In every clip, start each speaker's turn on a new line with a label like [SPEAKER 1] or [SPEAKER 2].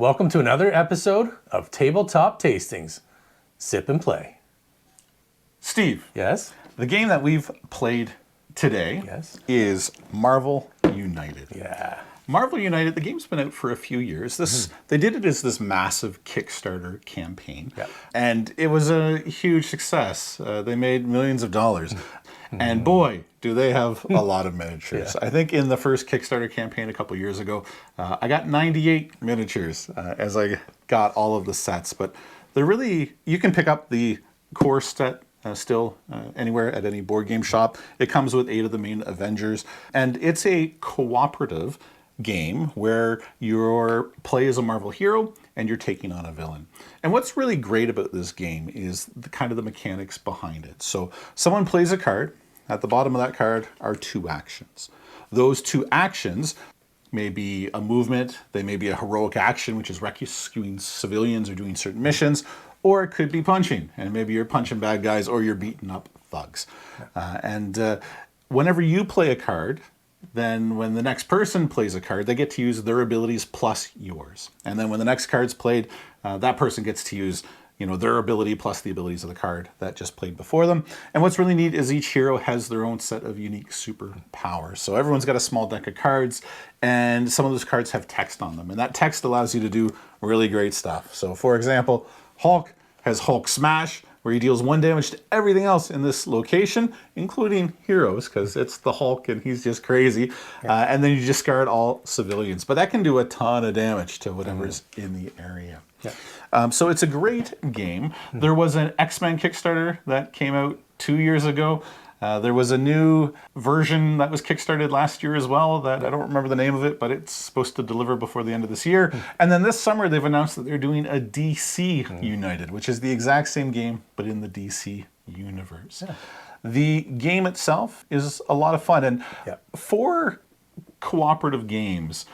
[SPEAKER 1] Welcome to another episode of Tabletop Tastings. Sip and play.
[SPEAKER 2] Steve,
[SPEAKER 1] Yes?
[SPEAKER 2] the game that we've played today
[SPEAKER 1] Yes.
[SPEAKER 2] is Marvel United.
[SPEAKER 1] Yeah.
[SPEAKER 2] Marvel United, the game's been out for a few years. They did it as this massive Kickstarter campaign.
[SPEAKER 1] Yep.
[SPEAKER 2] And it was a huge success. They made millions of dollars. And boy, do they have a lot of miniatures.
[SPEAKER 1] Yeah.
[SPEAKER 2] I think in the first Kickstarter campaign a couple years ago, I got 98 miniatures as I got all of the sets. But they're really, you can pick up the core set still anywhere at any board game shop. It comes with 8 of the main Avengers. And it's a cooperative game where your play as a Marvel hero and you're taking on a villain. And what's really great about this game is the kind of the mechanics behind it. So someone plays a card. At the bottom of that card are 2 actions. Those 2 actions may be a movement, they may be a heroic action, which is rescuing civilians or doing certain missions, or it could be punching, and maybe you're punching bad guys or you're beating up thugs. Whenever you play a card, then when the next person plays a card, they get to use their abilities plus yours. And then when the next card's played, that person gets to use their ability plus the abilities of the card that just played before them. And what's really neat is each hero has their own set of unique superpowers. So everyone's got a small deck of cards, and some of those cards have text on them. And that text allows you to do really great stuff. So for example, Hulk has Hulk Smash, where he deals 1 damage to everything else in this location, including heroes, because it's the Hulk and he's just crazy. And then you discard all civilians. But that can do a ton of damage to whatever's in the area.
[SPEAKER 1] Yeah.
[SPEAKER 2] So it's a great game. There was an X-Men Kickstarter that came out 2 years ago. There was a new version that was kickstarted last year as well that I don't remember the name of it, but it's supposed to deliver before the end of this year. And then this summer they've announced that they're doing a DC United, which is the exact same game, but in the DC universe.
[SPEAKER 1] Yeah.
[SPEAKER 2] The game itself is a lot of fun. And for cooperative games,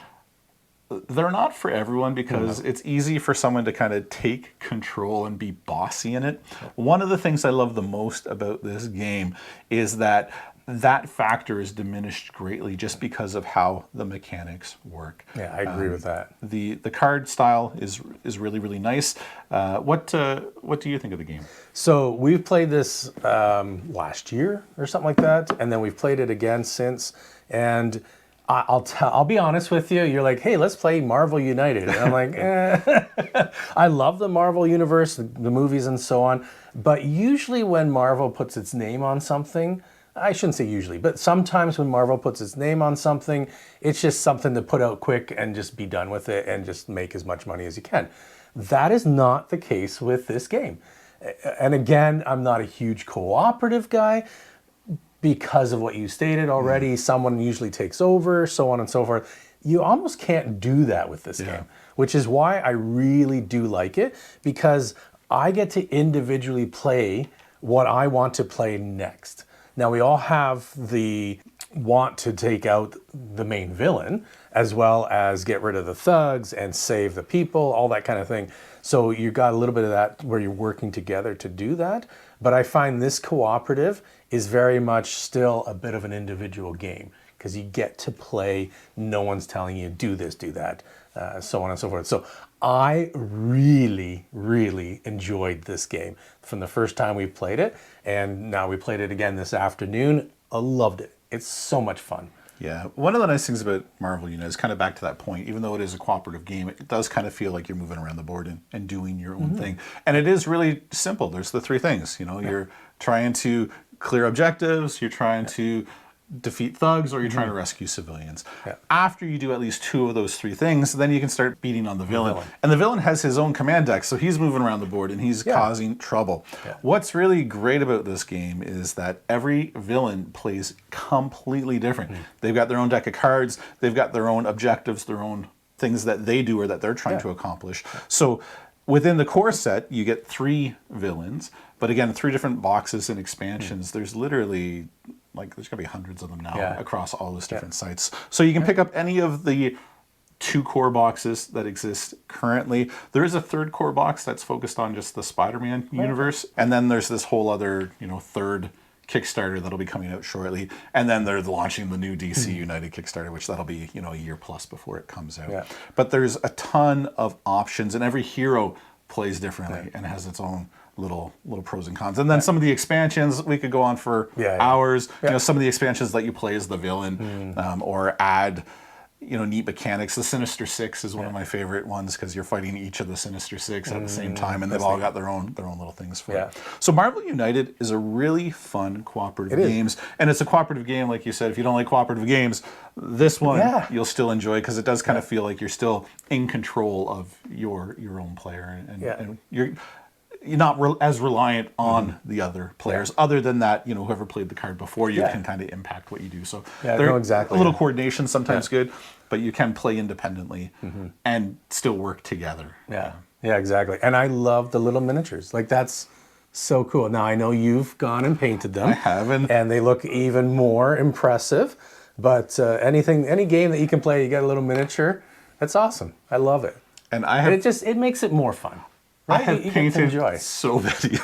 [SPEAKER 2] they're not for everyone because it's easy for someone to kind of take control and be bossy in it. One of the things I love the most about this game is that factor is diminished greatly just because of how the mechanics work.
[SPEAKER 1] Yeah, I agree with that.
[SPEAKER 2] The card style is really, really nice. What do you think of the game?
[SPEAKER 1] So we've played this last year or something like that, and then we've played it again since. And I'll be honest with you. You're like, hey, let's play Marvel United. And I'm like, I love the Marvel universe, the movies and so on. But usually when Marvel puts its name on something, I shouldn't say usually, but sometimes when Marvel puts its name on something, it's just something to put out quick and just be done with it and just make as much money as you can. That is not the case with this game. And again, I'm not a huge cooperative guy, because of what you stated already. Someone usually takes over, so on and so forth. You almost can't do that with this game, which is why I really do like it, because I get to individually play what I want to play next. Now, we all have the want to take out the main villain, as well as get rid of the thugs and save the people, all that kind of thing. So you got a little bit of that where you're working together to do that. But I find this cooperative is very much still a bit of an individual game, because you get to play, no one's telling you do this, do that, so on and so forth. So I really, really enjoyed this game from the first time we played it, and now we played it again this afternoon. I loved it. It's so much fun.
[SPEAKER 2] Yeah, one of the nice things about Marvel United is kind of back to that point, even though it is a cooperative game, it does kind of feel like you're moving around the board and doing your own thing. And it is really simple. There's the 3 things, you're trying to clear objectives, you're trying to defeat thugs, or you're trying to rescue civilians. After you do at least 2 of those 3 things, then you can start beating on the villain. And the villain has his own command deck, so he's moving around the board and he's causing trouble. What's really great about this game is that every villain plays completely different. They've got their own deck of cards, they've got their own objectives, their own things that they do or that they're trying to accomplish. So within the core set, you get 3 villains, but again, 3 different boxes and expansions. There's literally, there's gonna be hundreds of them now across all those different sites. So you can pick up any of the 2 core boxes that exist currently. There is a 3rd core box that's focused on just the Spider-Man universe. And then there's this whole other, 3rd Kickstarter that'll be coming out shortly, and then they're launching the new DC United Kickstarter, which that'll be a year plus before it comes out.
[SPEAKER 1] Yeah.
[SPEAKER 2] But there's a ton of options, and every hero plays differently and has its own little pros and cons. And then some of the expansions we could go on for hours. Some of the expansions let you play as the villain or add neat mechanics. The Sinister Six is one of my favorite ones because you're fighting each of the Sinister Six at the same time, and they've all got their own little things for it. So Marvel United is a really fun cooperative game, and it's a cooperative game, like you said. If you don't like cooperative games, this one you'll still enjoy because it does kind of feel like you're still in control of your own player, and you're not as reliant on the other players. Other than that, whoever played the card before you can kind of impact what you do. So
[SPEAKER 1] a little
[SPEAKER 2] coordination sometimes good, but you can play independently and still work together.
[SPEAKER 1] Yeah, exactly. And I love the little miniatures. Like, that's so cool. Now, I know you've gone and painted them.
[SPEAKER 2] I haven't.
[SPEAKER 1] And they look even more impressive. But any game that you can play, you got a little miniature. That's awesome. I love it.
[SPEAKER 2] And
[SPEAKER 1] it makes it more fun. Right?
[SPEAKER 2] I have painted so many of these.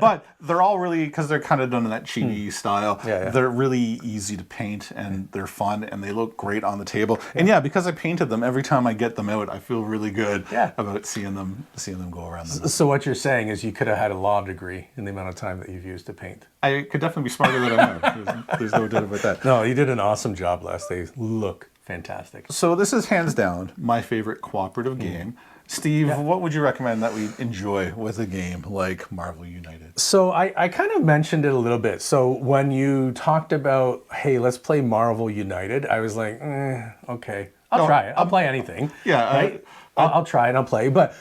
[SPEAKER 2] But they're all really, because they're kind of done in that chibi style, they're really easy to paint, and they're fun, and they look great on the table. And because I painted them, every time I get them out, I feel really good about seeing them go around.
[SPEAKER 1] So what you're saying is you could have had a law degree in the amount of time that you've used to paint.
[SPEAKER 2] I could definitely be smarter than I am. There's no doubt about that.
[SPEAKER 1] No, you did an awesome job, Les. They look fantastic.
[SPEAKER 2] So this is hands down my favorite cooperative game. Steve, what would you recommend that we enjoy with a game like Marvel United?
[SPEAKER 1] So I kind of mentioned it a little bit. So when you talked about, hey, let's play Marvel United, I was like, okay, I'll try it. I'll play anything.
[SPEAKER 2] Yeah.
[SPEAKER 1] Right? I'll try and I'll play. But,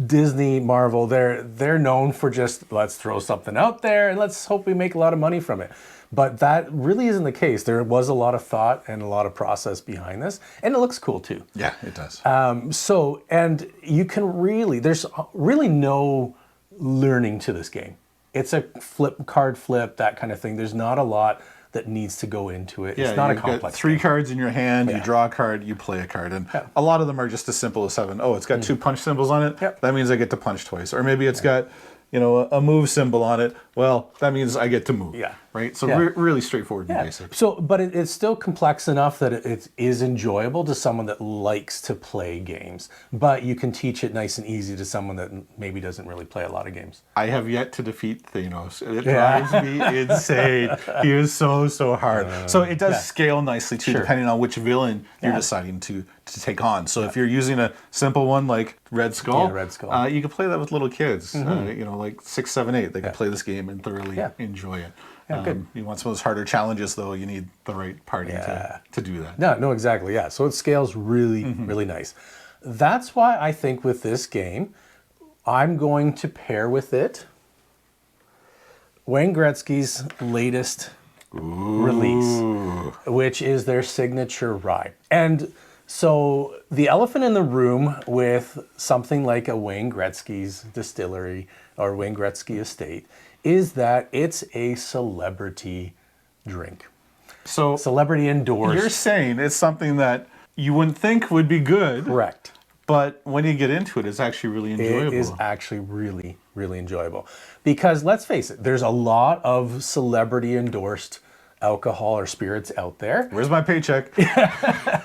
[SPEAKER 1] Disney, Marvel, they're known for just, let's throw something out there and let's hope we make a lot of money from it. But that really isn't the case. There was a lot of thought and a lot of process behind this. And it looks cool, too.
[SPEAKER 2] Yeah, it does.
[SPEAKER 1] And you can there's really no learning to this game. It's a card flip, that kind of thing. There's not a lot that needs to go into it. It's not a complex
[SPEAKER 2] got 3 cards in your hand, you draw a card, you play a card. And a lot of them are just as simple as having, it's got 2 punch symbols on it. That means I get to punch twice. Or maybe it's got a move symbol on it. Well, that means I get to move. Right? So really straightforward and basic.
[SPEAKER 1] So, but it's still complex enough that it is enjoyable to someone that likes to play games. But you can teach it nice and easy to someone that maybe doesn't really play a lot of games.
[SPEAKER 2] I have yet to defeat Thanos. It drives me insane. He is so hard. So it does scale nicely too, depending on which villain you're deciding to take on. So if you're using a simple one like Red Skull, you can play that with little kids. Like 6, 7, 8. They can play this game and thoroughly enjoy it. You want some of those harder challenges, though, you need the right party to do that.
[SPEAKER 1] No, exactly, yeah. So it scales really, really nice. That's why I think with this game, I'm going to pair with it Wayne Gretzky's latest release, which is their signature rye. And so the elephant in the room with something like a Wayne Gretzky's Distillery or Wayne Gretzky Estate is that it's a celebrity drink.
[SPEAKER 2] So
[SPEAKER 1] celebrity endorsed.
[SPEAKER 2] You're saying it's something that you wouldn't think would be good.
[SPEAKER 1] Correct.
[SPEAKER 2] But when you get into it, it's actually really enjoyable.
[SPEAKER 1] It is actually really, really enjoyable. Because let's face it, there's a lot of celebrity endorsed alcohol or spirits out there.
[SPEAKER 2] Where's my paycheck?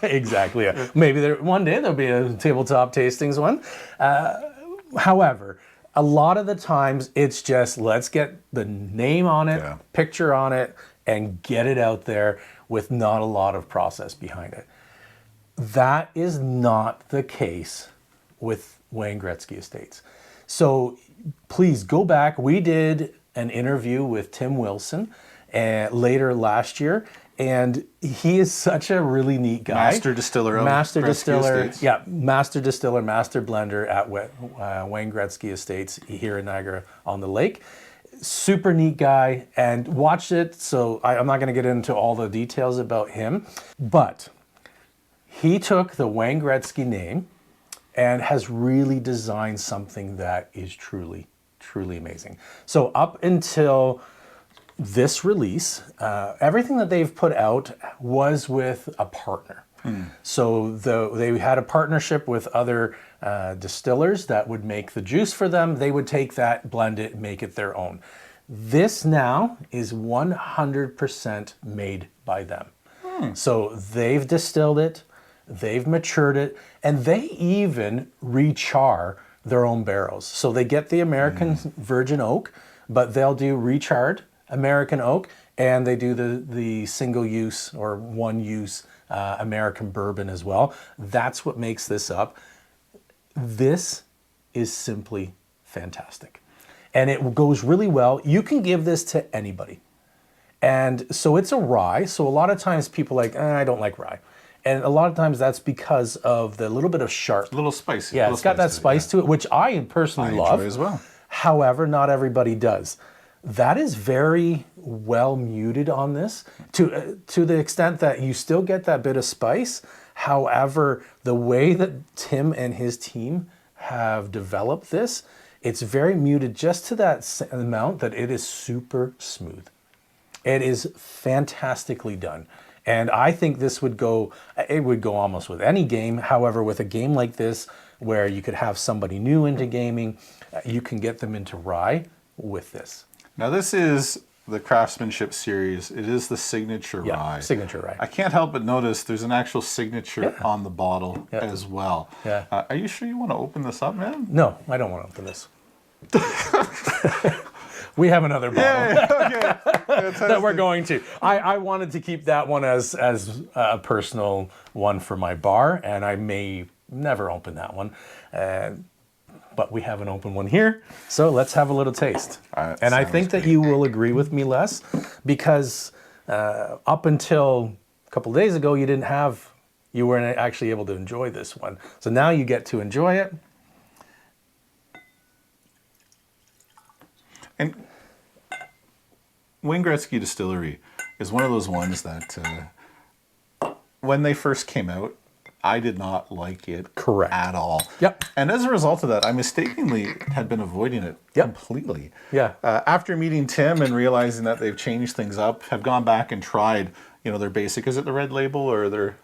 [SPEAKER 1] Exactly. Yeah. Maybe one day there'll be a tabletop tastings one. However, a lot of the times it's just let's get the name on it, picture on it, and get it out there with not a lot of process behind it. That is not the case with Wayne Gretzky Estates. So please go back. We did an interview with Tim Wilson later last year, and he is such a really neat guy.
[SPEAKER 2] Master distiller,
[SPEAKER 1] master distiller, master blender at Wayne Gretzky Estates here in Niagara-on-the-Lake. Super neat guy, and watched it. So I'm not going to get into all the details about him, but he took the Wayne Gretzky name and has really designed something that is truly, truly amazing. So up until this release, everything that they've put out was with a partner. So they had a partnership with other distillers that would make the juice for them. They would take that, blend it, make it their own. This now is 100% made by them. So they've distilled it, they've matured it, and they even rechar their own barrels. So they get the American virgin oak, but they'll do recharred American oak, and they do the single use or one use American bourbon as well. That's what makes this up. This is simply fantastic. And it goes really well. You can give this to anybody. And so it's a rye. So a lot of times people are like, I don't like rye. And a lot of times that's because of the little bit of sharp.
[SPEAKER 2] A little spicy.
[SPEAKER 1] Yeah, it's got that spice to it, which I personally love.
[SPEAKER 2] Enjoy as well.
[SPEAKER 1] However, not everybody does. That is very well muted on this to the extent that you still get that bit of spice. However, the way that Tim and his team have developed this, it's very muted just to that amount that it is super smooth. It is fantastically done. And I think this would go almost with any game. However, with a game like this, where you could have somebody new into gaming, you can get them into rye with this.
[SPEAKER 2] Now this is the Craftsmanship series. It is the signature rye.
[SPEAKER 1] Signature rye.
[SPEAKER 2] I can't help but notice there's an actual signature on the bottle as well.
[SPEAKER 1] Yeah.
[SPEAKER 2] Are you sure you want to open this up, man?
[SPEAKER 1] No, I don't want to open this. We have another bottle that we're going to. I wanted to keep that one as a personal one for my bar, and I may never open that one. But we have an open one here, so let's have a little taste. And I think that you will agree with me, Les, because up until a couple days ago, you weren't actually able to enjoy this one. So now you get to enjoy it.
[SPEAKER 2] And Wayne Gretzky Distillery is one of those ones that when they first came out, I did not like it at all.
[SPEAKER 1] Yep.
[SPEAKER 2] And as a result of that, I mistakenly had been avoiding it completely.
[SPEAKER 1] Yeah.
[SPEAKER 2] After meeting Tim and realizing that they've changed things up, have gone back and tried, their basic, is it the red label or their...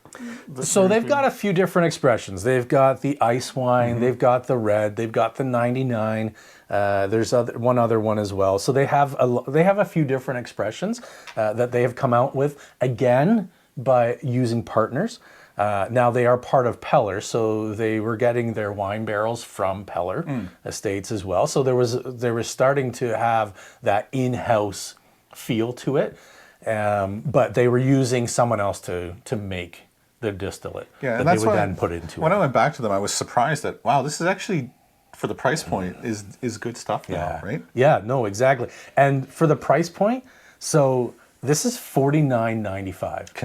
[SPEAKER 1] So they've got a few different expressions. They've got the ice wine, they've got the red, they've got the 99. There's one other one as well. So they have a few different expressions that they have come out with, again, by using partners. Now they are part of Peller, so they were getting their wine barrels from Peller Estates as well. So they were starting to have that in-house feel to it, but they were using someone else to make the distillate that
[SPEAKER 2] that's
[SPEAKER 1] they would
[SPEAKER 2] why
[SPEAKER 1] then put into
[SPEAKER 2] when
[SPEAKER 1] it.
[SPEAKER 2] I went back to them, I was surprised that, wow, this is actually, for the price point, is good stuff now, right?
[SPEAKER 1] Yeah, no, exactly. And for the price point, so this is $49.95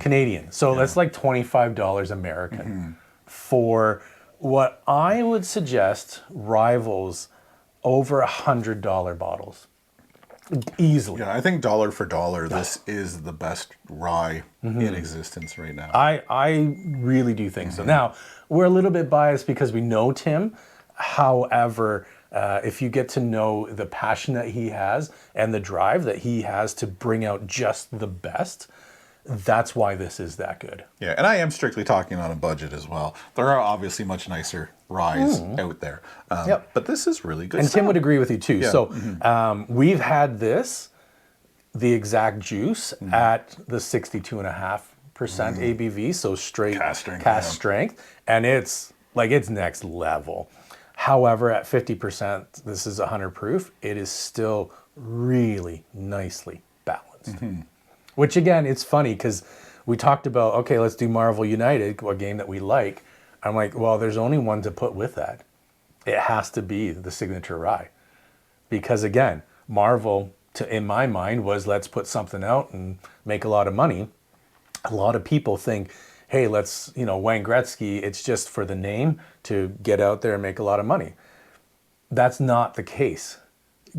[SPEAKER 1] Canadian. So that's like $25 American for what I would suggest rivals over $100 bottles. Easily.
[SPEAKER 2] Yeah, I think dollar for dollar, this is the best rye in existence right now.
[SPEAKER 1] I really do think so. Now, we're a little bit biased because we know Tim. However, if you get to know the passion that he has and the drive that he has to bring out just the best, that's why this is that good.
[SPEAKER 2] Yeah, and I am strictly talking on a budget as well. There are obviously much nicer ryes out there. But this is really good
[SPEAKER 1] And
[SPEAKER 2] stuff.
[SPEAKER 1] Tim would agree with you too.
[SPEAKER 2] Yeah.
[SPEAKER 1] So we've had the exact juice at the 62.5% ABV, so straight cask strength, and it's next level. However, at 50%, this is 100 proof, it is still really nicely balanced. Which again, it's funny because we talked about, okay, let's do Marvel United, a game that we like. I'm like, well, there's only one to put with that. It has to be the signature rye. Because again, Marvel, in my mind, was let's put something out and make a lot of money. A lot of people think, hey, let's, Wayne Gretzky, it's just for the name to get out there and make a lot of money. That's not the case.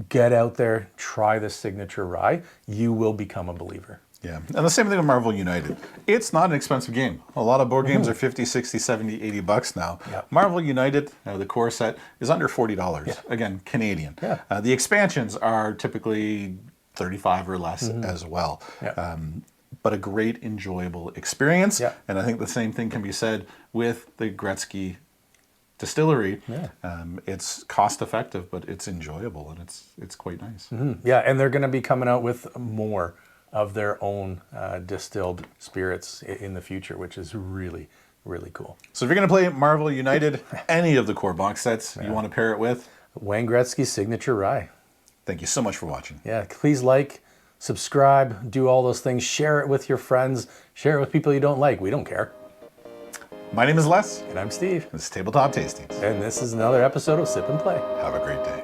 [SPEAKER 1] Get out there, try the signature rye. You will become a believer.
[SPEAKER 2] Yeah, and the same thing with Marvel United. It's not an expensive game. A lot of board games are 50, 60, 70, 80 bucks now.
[SPEAKER 1] Yeah.
[SPEAKER 2] Marvel United, the core set, is under $40. Again, Canadian.
[SPEAKER 1] Yeah.
[SPEAKER 2] The expansions are typically 35 or less as well.
[SPEAKER 1] Yeah.
[SPEAKER 2] But a great, enjoyable experience.
[SPEAKER 1] Yeah.
[SPEAKER 2] And I think the same thing can be said with the Gretzky Distillery.
[SPEAKER 1] Yeah.
[SPEAKER 2] It's cost effective, but it's enjoyable, and it's quite nice.
[SPEAKER 1] Yeah, and they're going to be coming out with more of their own distilled spirits in the future, which is really, really cool.
[SPEAKER 2] So if you're going to play Marvel United, any of the core box sets you want to pair it with,
[SPEAKER 1] Wayne Gretzky's signature rye.
[SPEAKER 2] thank you so much for watching.
[SPEAKER 1] Yeah, please like, subscribe, do all those things. Share it with your friends. Share it with people you don't like. We don't care.
[SPEAKER 2] My name is Les.
[SPEAKER 1] And I'm Steve.
[SPEAKER 2] This is Tabletop Tastings.
[SPEAKER 1] And this is another episode of Sip and Play.
[SPEAKER 2] Have a great day.